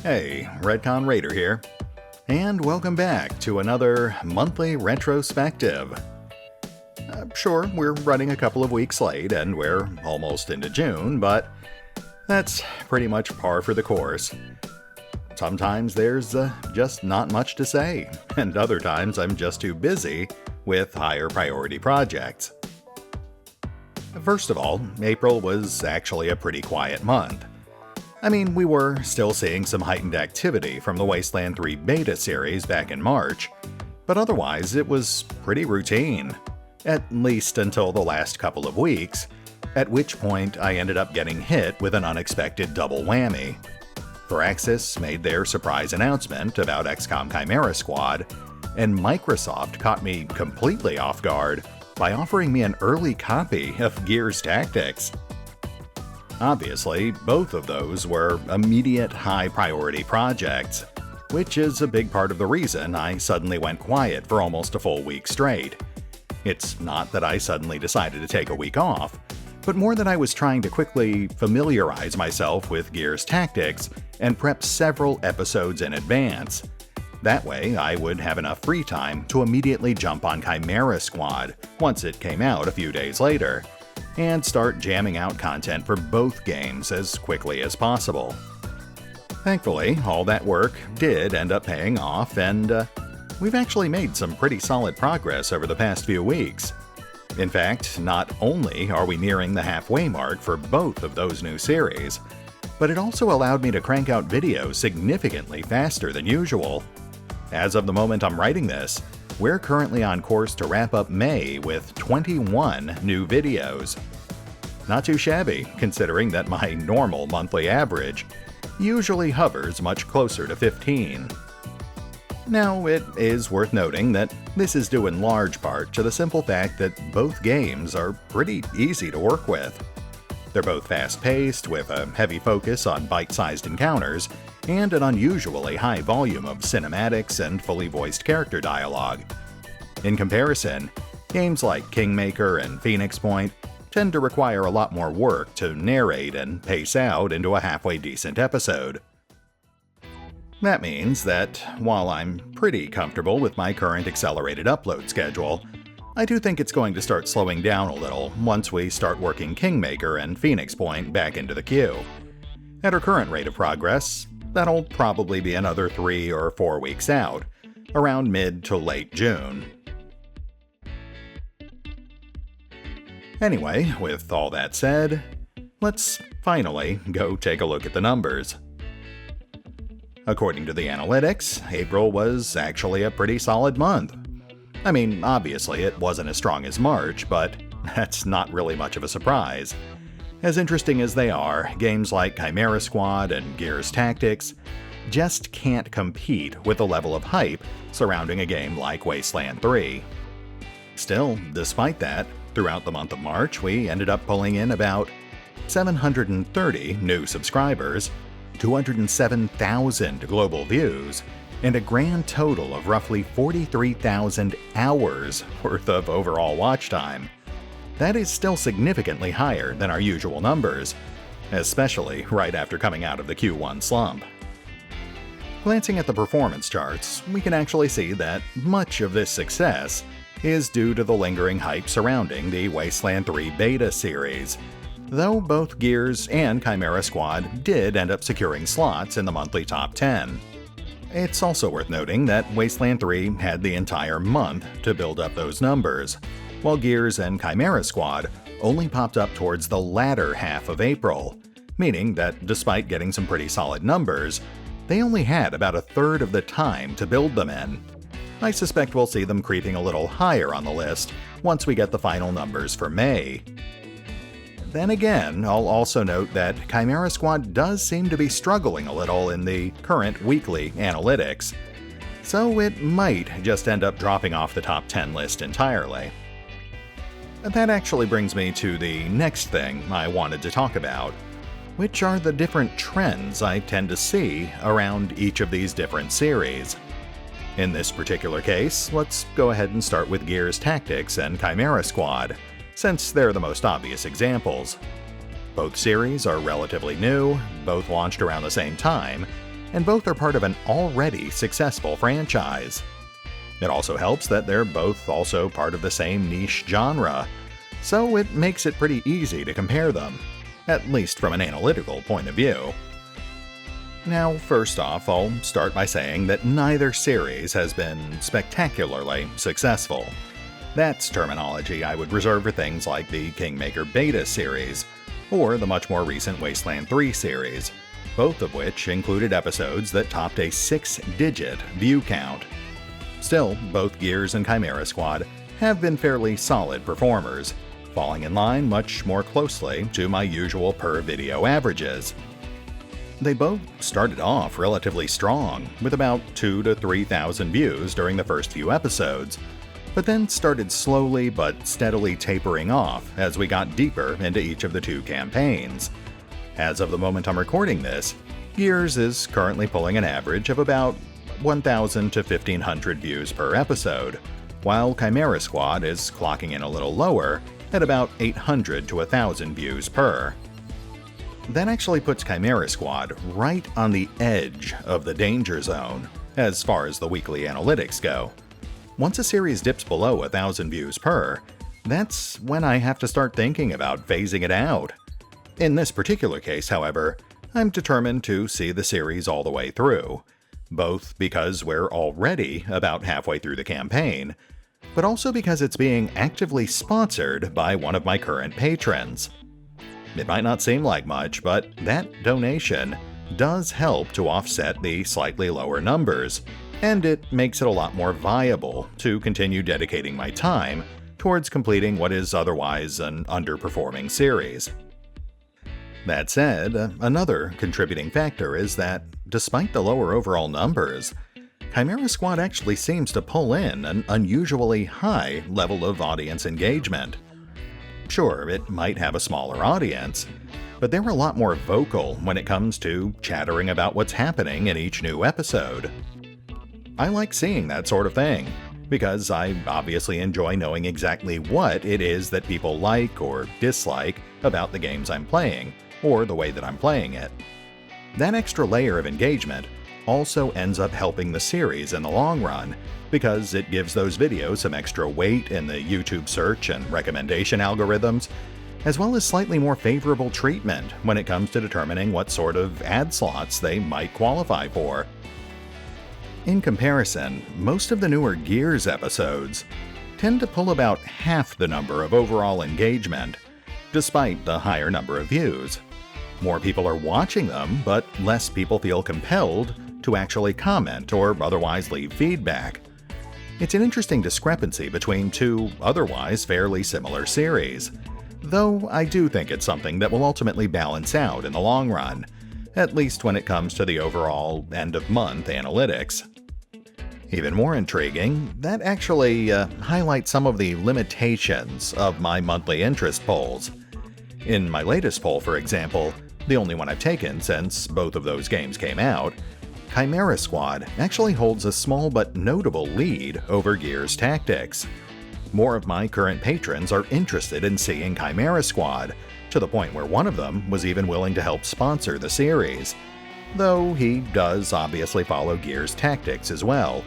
Hey, Retcon Raider here, and welcome back to another monthly retrospective. Sure, we're running a couple of weeks late and we're almost into June, but that's pretty much par for the course. Sometimes there's just not much to say, and other times I'm just too busy with higher priority projects. First of all, April was actually a pretty quiet month. I mean, we were still seeing some heightened activity from the Wasteland 3 beta series back in March, but otherwise it was pretty routine, at least until the last couple of weeks, at which point I ended up getting hit with an unexpected double whammy. Firaxis made their surprise announcement about XCOM Chimera Squad, and Microsoft caught me completely off guard by offering me an early copy of Gears Tactics. Obviously, both of those were immediate high-priority projects, which is a big part of the reason I suddenly went quiet for almost a full week straight. It's not that I suddenly decided to take a week off, but more that I was trying to quickly familiarize myself with Gears Tactics and prep several episodes in advance. That way, I would have enough free time to immediately jump on Chimera Squad once it came out a few days later, and start jamming out content for both games as quickly as possible. Thankfully, all that work did end up paying off, and we've actually made some pretty solid progress over the past few weeks. In fact, not only are we nearing the halfway mark for both of those new series, but it also allowed me to crank out videos significantly faster than usual. As of the moment I'm writing this, we're currently on course to wrap up May with 21 new videos. Not too shabby, considering that my normal monthly average usually hovers much closer to 15. Now, it is worth noting that this is due in large part to the simple fact that both games are pretty easy to work with. They're both fast-paced, with a heavy focus on bite-sized encounters, and an unusually high volume of cinematics and fully voiced character dialogue. In comparison, games like Kingmaker and Phoenix Point tend to require a lot more work to narrate and pace out into a halfway decent episode. That means that, while I'm pretty comfortable with my current accelerated upload schedule, I do think it's going to start slowing down a little once we start working Kingmaker and Phoenix Point back into the queue. At our current rate of progress, that'll probably be another 3 or 4 weeks out, around mid to late June. Anyway, with all that said, let's finally go take a look at the numbers. According to the analytics, April was actually a pretty solid month. I mean, obviously it wasn't as strong as March, but that's not really much of a surprise. As interesting as they are, games like Chimera Squad and Gears Tactics just can't compete with the level of hype surrounding a game like Wasteland 3. Still, despite that, throughout the month of March, we ended up pulling in about 730 new subscribers, 207,000 global views, and a grand total of roughly 43,000 hours worth of overall watch time. That is still significantly higher than our usual numbers, especially right after coming out of the Q1 slump. Glancing at the performance charts, we can actually see that much of this success is due to the lingering hype surrounding the Wasteland 3 beta series, though both Gears and Chimera Squad did end up securing slots in the monthly top 10. It's also worth noting that Wasteland 3 had the entire month to build up those numbers, while Gears and Chimera Squad only popped up towards the latter half of April, meaning that despite getting some pretty solid numbers, they only had about a third of the time to build them in. I suspect we'll see them creeping a little higher on the list once we get the final numbers for May. Then again, I'll also note that Chimera Squad does seem to be struggling a little in the current weekly analytics, so it might just end up dropping off the top 10 list entirely. That actually brings me to the next thing I wanted to talk about, which are the different trends I tend to see around each of these different series. In this particular case, let's go ahead and start with Gears Tactics and Chimera Squad, since they're the most obvious examples. Both series are relatively new, both launched around the same time, and both are part of an already successful franchise. It also helps that they're both also part of the same niche genre, so it makes it pretty easy to compare them, at least from an analytical point of view. Now, first off, I'll start by saying that neither series has been spectacularly successful. That's terminology I would reserve for things like the Kingmaker Beta series, or the much more recent Wasteland 3 series, both of which included episodes that topped a 6-digit view count. Still, both Gears and Chimera Squad have been fairly solid performers, falling in line much more closely to my usual per-video averages. They both started off relatively strong, with about 2,000 to 3,000 views during the first few episodes, but then started slowly but steadily tapering off as we got deeper into each of the two campaigns. As of the moment I'm recording this, Gears is currently pulling an average of about 1,000 to 1,500 views per episode, while Chimera Squad is clocking in a little lower at about 800 to 1,000 views per. That actually puts Chimera Squad right on the edge of the danger zone as far as the weekly analytics go. Once a series dips below 1,000 views per, that's when I have to start thinking about phasing it out. In this particular case, however, I'm determined to see the series all the way through, both because we're already about halfway through the campaign, but also because it's being actively sponsored by one of my current patrons. It might not seem like much, but that donation does help to offset the slightly lower numbers, and it makes it a lot more viable to continue dedicating my time towards completing what is otherwise an underperforming series. That said, another contributing factor is that, despite the lower overall numbers, Chimera Squad actually seems to pull in an unusually high level of audience engagement. Sure, it might have a smaller audience, but they're a lot more vocal when it comes to chattering about what's happening in each new episode. I like seeing that sort of thing, because I obviously enjoy knowing exactly what it is that people like or dislike about the games I'm playing, or the way that I'm playing it. That extra layer of engagement also ends up helping the series in the long run, because it gives those videos some extra weight in the YouTube search and recommendation algorithms, as well as slightly more favorable treatment when it comes to determining what sort of ad slots they might qualify for. In comparison, most of the newer Gears episodes tend to pull about half the number of overall engagement, despite the higher number of views. More people are watching them, but less people feel compelled to actually comment or otherwise leave feedback. It's an interesting discrepancy between two otherwise fairly similar series, though I do think it's something that will ultimately balance out in the long run, at least when it comes to the overall end-of-month analytics. Even more intriguing, that actually highlights some of the limitations of my monthly interest polls. In my latest poll, for example, the only one I've taken since both of those games came out, Chimera Squad actually holds a small but notable lead over Gears Tactics. More of my current patrons are interested in seeing Chimera Squad, to the point where one of them was even willing to help sponsor the series, though he does obviously follow Gears Tactics as well.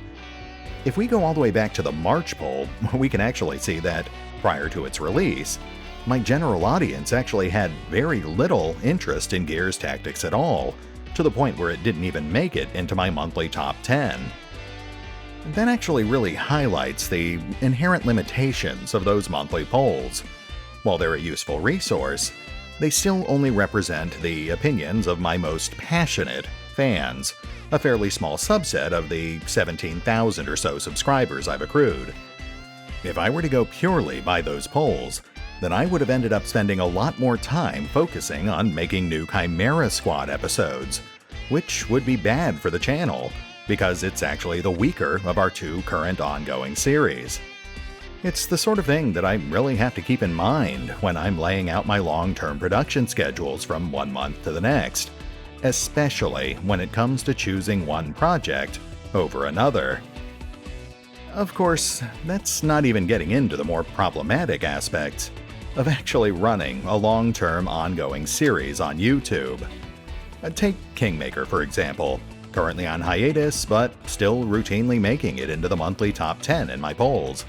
If we go all the way back to the March poll, we can actually see that, prior to its release, my general audience actually had very little interest in Gears Tactics at all, to the point where it didn't even make it into my monthly top 10. That actually really highlights the inherent limitations of those monthly polls. While they're a useful resource, they still only represent the opinions of my most passionate fans, a fairly small subset of the 17,000 or so subscribers I've accrued. If I were to go purely by those polls, then I would have ended up spending a lot more time focusing on making new Chimera Squad episodes, which would be bad for the channel, because it's actually the weaker of our two current ongoing series. It's the sort of thing that I really have to keep in mind when I'm laying out my long-term production schedules from one month to the next, especially when it comes to choosing one project over another. Of course, that's not even getting into the more problematic aspects of actually running a long-term ongoing series on YouTube. Take Kingmaker, for example. currently on hiatus, but still routinely making it into the monthly top 10 in my polls.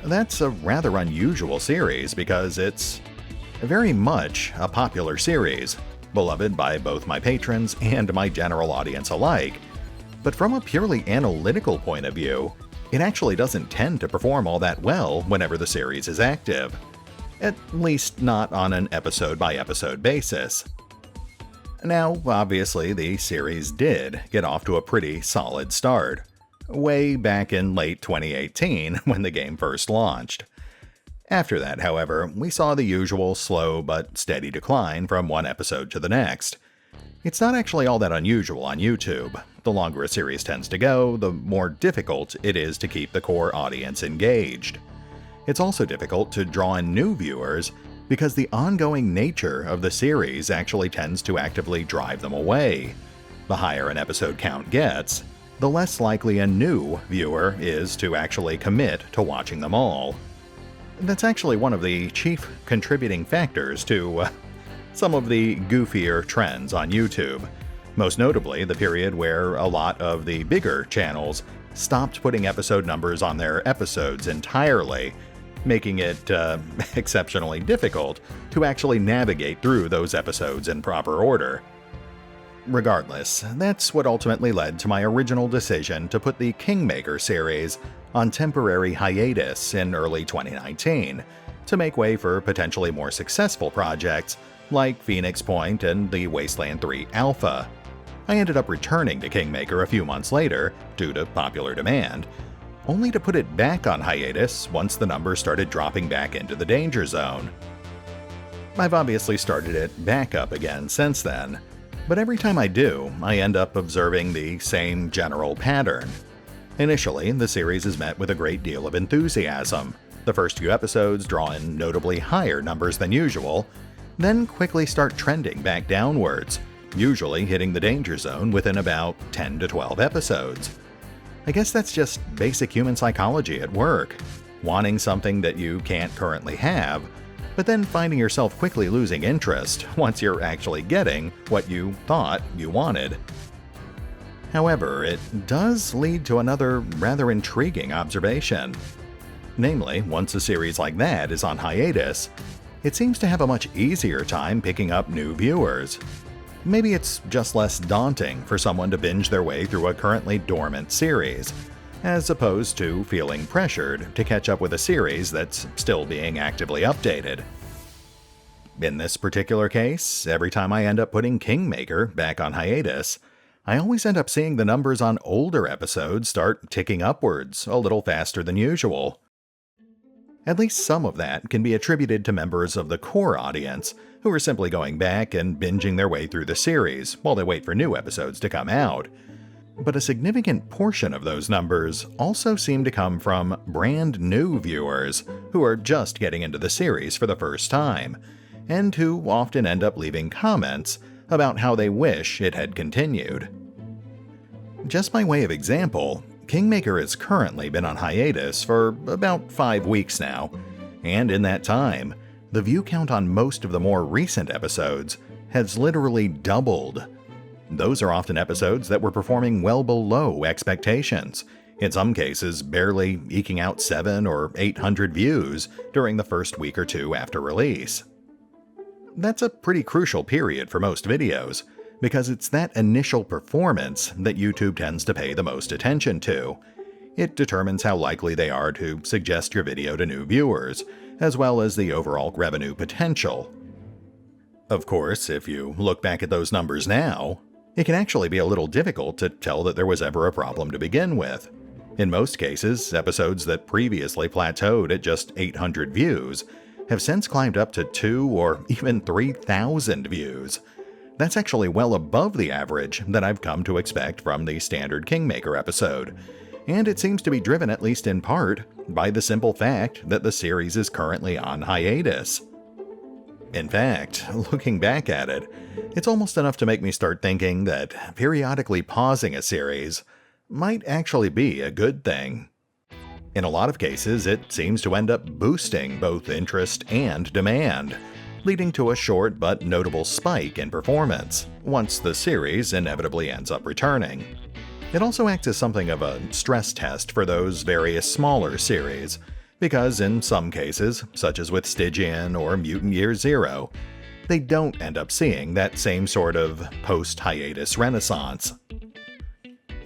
That's a rather unusual series because it's very much a popular series, beloved by both my patrons and my general audience alike. But from a purely analytical point of view, it actually doesn't tend to perform all that well whenever the series is active. At least not on an episode-by-episode basis. Now, obviously, the series did get off to a pretty solid start, way back in late 2018 when the game first launched. After that, however, we saw the usual slow but steady decline from one episode to the next. It's not actually all that unusual on YouTube. The longer a series tends to go, the more difficult it is to keep the core audience engaged. It's also difficult to draw in new viewers because the ongoing nature of the series actually tends to actively drive them away. The higher an episode count gets, the less likely a new viewer is to actually commit to watching them all. That's actually one of the chief contributing factors to some of the goofier trends on YouTube, most notably the period where a lot of the bigger channels stopped putting episode numbers on their episodes entirely, making it exceptionally difficult to actually navigate through those episodes in proper order. Regardless, that's what ultimately led to my original decision to put the Kingmaker series on temporary hiatus in early 2019, to make way for potentially more successful projects like Phoenix Point and the Wasteland 3 Alpha. I ended up returning to Kingmaker a few months later, due to popular demand, only to put it back on hiatus once the numbers started dropping back into the danger zone. I've obviously started it back up again since then, but every time I do, I end up observing the same general pattern. Initially, the series is met with a great deal of enthusiasm. The first few episodes draw in notably higher numbers than usual, then quickly start trending back downwards, usually hitting the danger zone within about 10 to 12 episodes. I guess that's just basic human psychology at work, wanting something that you can't currently have, but then finding yourself quickly losing interest once you're actually getting what you thought you wanted. However, it does lead to another rather intriguing observation. Namely, once a series like that is on hiatus, it seems to have a much easier time picking up new viewers. Maybe it's just less daunting for someone to binge their way through a currently dormant series, as opposed to feeling pressured to catch up with a series that's still being actively updated. In this particular case, every time I end up putting Kingmaker back on hiatus, I always end up seeing the numbers on older episodes start ticking upwards a little faster than usual. At least some of that can be attributed to members of the core audience, who are simply going back and binging their way through the series while they wait for new episodes to come out. But a significant portion of those numbers also seem to come from brand new viewers who are just getting into the series for the first time, and who often end up leaving comments about how they wish it had continued. Just by way of example, Kingmaker has currently been on hiatus for about 5 weeks now, and in that time, the view count on most of the more recent episodes has literally doubled. Those are often episodes that were performing well below expectations, in some cases barely eking out 700 or 800 views during the first week or two after release. That's a pretty crucial period for most videos, because it's that initial performance that YouTube tends to pay the most attention to. It determines how likely they are to suggest your video to new viewers, as well as the overall revenue potential. Of course, if you look back at those numbers now, it can actually be a little difficult to tell that there was ever a problem to begin with. In most cases, episodes that previously plateaued at just 800 views have since climbed up to 2,000 or even 3,000 views. That's actually well above the average that I've come to expect from the standard Kingmaker episode, and it seems to be driven at least in part by the simple fact that the series is currently on hiatus. In fact, looking back at it, it's almost enough to make me start thinking that periodically pausing a series might actually be a good thing. In a lot of cases, it seems to end up boosting both interest and demand, leading to a short but notable spike in performance once the series inevitably ends up returning. It also acts as something of a stress test for those various smaller series, because in some cases, such as with Stygian or Mutant Year Zero, they don't end up seeing that same sort of post-hiatus renaissance.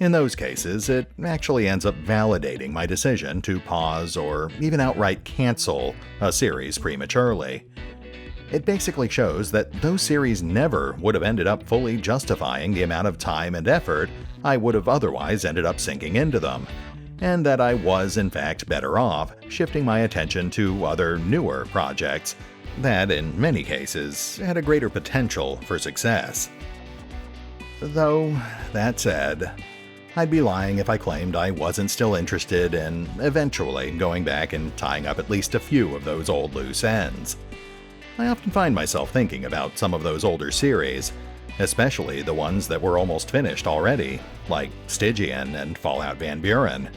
In those cases, it actually ends up validating my decision to pause or even outright cancel a series prematurely. It basically shows that those series never would have ended up fully justifying the amount of time and effort I would have otherwise ended up sinking into them, and that I was in fact better off shifting my attention to other newer projects that, in many cases, had a greater potential for success. Though, that said, I'd be lying if I claimed I wasn't still interested in eventually going back and tying up at least a few of those old loose ends. I often find myself thinking about some of those older series, especially the ones that were almost finished already, like Stygian and Fallout Van Buren.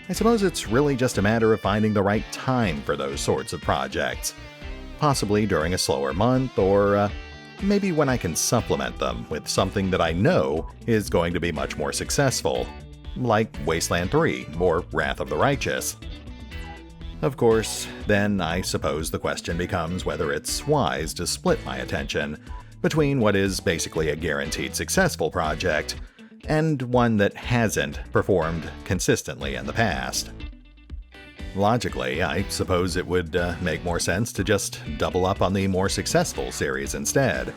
I suppose it's really just a matter of finding the right time for those sorts of projects, possibly during a slower month, or maybe when I can supplement them with something that I know is going to be much more successful, like Wasteland 3 or Wrath of the Righteous. Of course, then I suppose the question becomes whether it's wise to split my attention between what is basically a guaranteed successful project and one that hasn't performed consistently in the past. Logically, I suppose it would make more sense to just double up on the more successful series instead,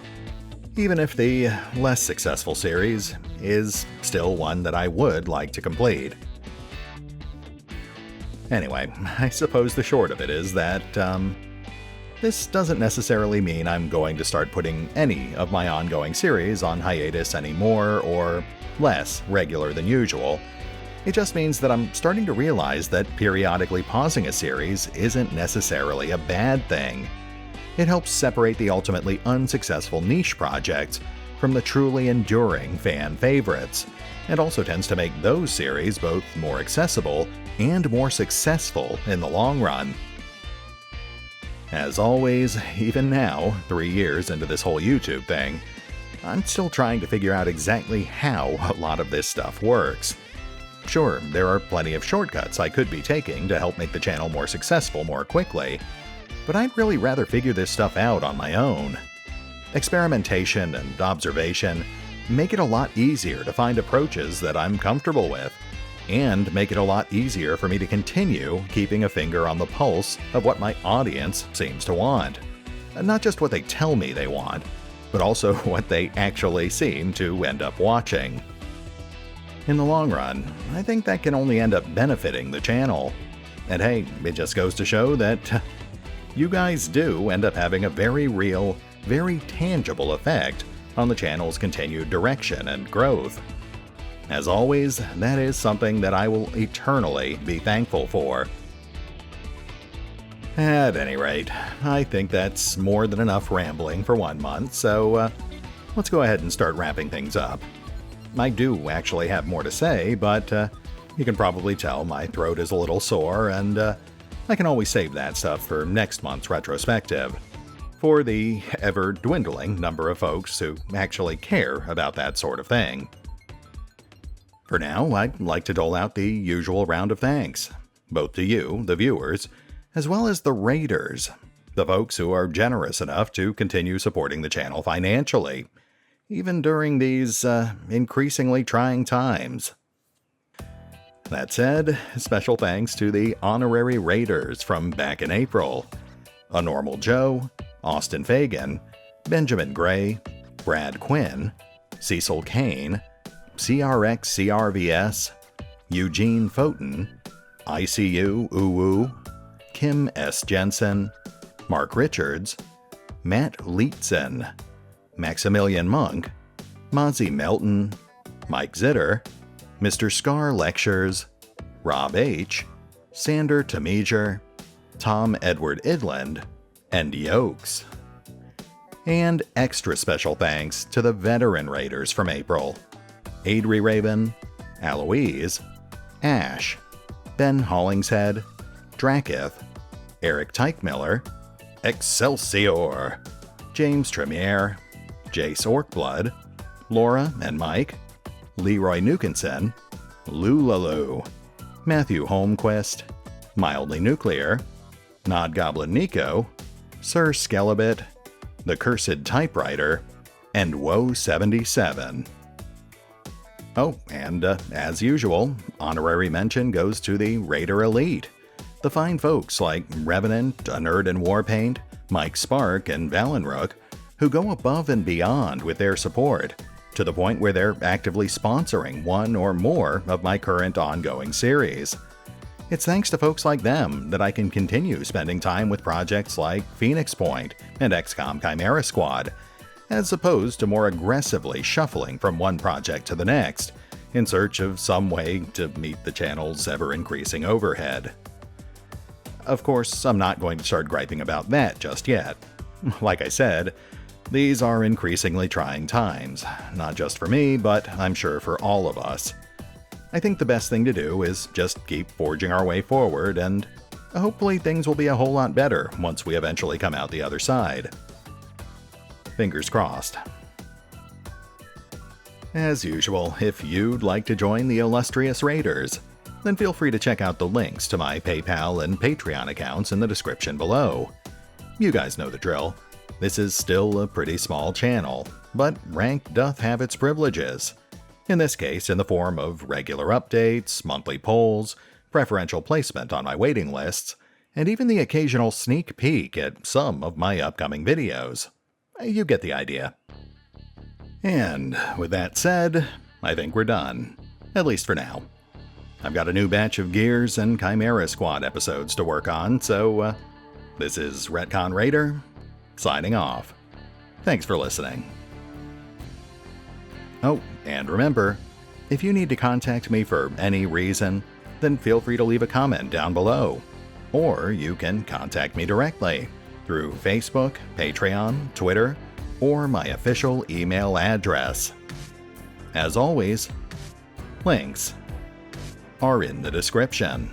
even if the less successful series is still one that I would like to complete. Anyway, I suppose the short of it is that this doesn't necessarily mean I'm going to start putting any of my ongoing series on hiatus anymore or less regular than usual. It just means that I'm starting to realize that periodically pausing a series isn't necessarily a bad thing. It helps separate the ultimately unsuccessful niche projects from the truly enduring fan favorites, and also tends to make those series both more accessible and more successful in the long run. As always, even now, 3 years into this whole YouTube thing, I'm still trying to figure out exactly how a lot of this stuff works. Sure, there are plenty of shortcuts I could be taking to help make the channel more successful more quickly, but I'd really rather figure this stuff out on my own. Experimentation and observation make it a lot easier to find approaches that I'm comfortable with, and make it a lot easier for me to continue keeping a finger on the pulse of what my audience seems to want. Not just what they tell me they want, but also what they actually seem to end up watching. In the long run, I think that can only end up benefiting the channel. And hey, it just goes to show that you guys do end up having a very real, very tangible effect on the channel's continued direction and growth. As always, that is something that I will eternally be thankful for. At any rate, I think that's more than enough rambling for 1 month, so let's go ahead and start wrapping things up. I do actually have more to say, but you can probably tell my throat is a little sore, and I can always save that stuff for next month's retrospective, for the ever-dwindling number of folks who actually care about that sort of thing. For now, I'd like to dole out the usual round of thanks, both to you, the viewers, as well as the raiders, the folks who are generous enough to continue supporting the channel financially, even during these increasingly trying times. That said, special thanks to the honorary raiders from back in April: A Normal Joe, Austin Fagan, Benjamin Gray, Brad Quinn, Cecil Kane, CRXCRVS, Eugene Foten, ICU Uwu, Kim S. Jensen, Mark Richards, Matt Lietzen, Maximilian Monk, Mozzie Melton, Mike Zitter, Mr. Scar Lectures, Rob H., Sander Temijer, Tom Edward Idland, and Yokes. And extra special thanks to the veteran raiders from April: AdriRaven, Alois, Ash, Ben Hollingshead, Drakiith, Eric Teichmiller, Exsellsior, James Trimmier, Jace Orcblood, Laura and Mike, Leroy Nukenson, Loolaloo, Matthew Holmquist, Mildly Nuclear, Nod Goblin Nico, Sir Skelibate, The Cursed Typewriter, and Woe77. Oh, and as usual, honorary mention goes to the Raider Elite, the fine folks like Revenant, Anerdinwarpaint, Mike Spark, and Valinrook, who go above and beyond with their support, to the point where they're actively sponsoring one or more of my current ongoing series. It's thanks to folks like them that I can continue spending time with projects like Phoenix Point and XCOM Chimera Squad, as opposed to more aggressively shuffling from one project to the next, in search of some way to meet the channel's ever-increasing overhead. Of course, I'm not going to start griping about that just yet. Like I said, these are increasingly trying times, not just for me, but I'm sure for all of us. I think the best thing to do is just keep forging our way forward, and hopefully things will be a whole lot better once we eventually come out the other side. Fingers crossed. As usual, if you'd like to join the illustrious Raiders, then feel free to check out the links to my PayPal and Patreon accounts in the description below. You guys know the drill. This is still a pretty small channel, but rank doth have its privileges. In this case, in the form of regular updates, monthly polls, preferential placement on my waiting lists, and even the occasional sneak peek at some of my upcoming videos. You get the idea. And with that said, I think we're done. At least for now. I've got a new batch of Gears and Chimera Squad episodes to work on, so this is Retcon Raider, signing off. Thanks for listening. Oh, and remember, if you need to contact me for any reason, then feel free to leave a comment down below. Or you can contact me directly through Facebook, Patreon, Twitter, or my official email address. As always, links are in the description.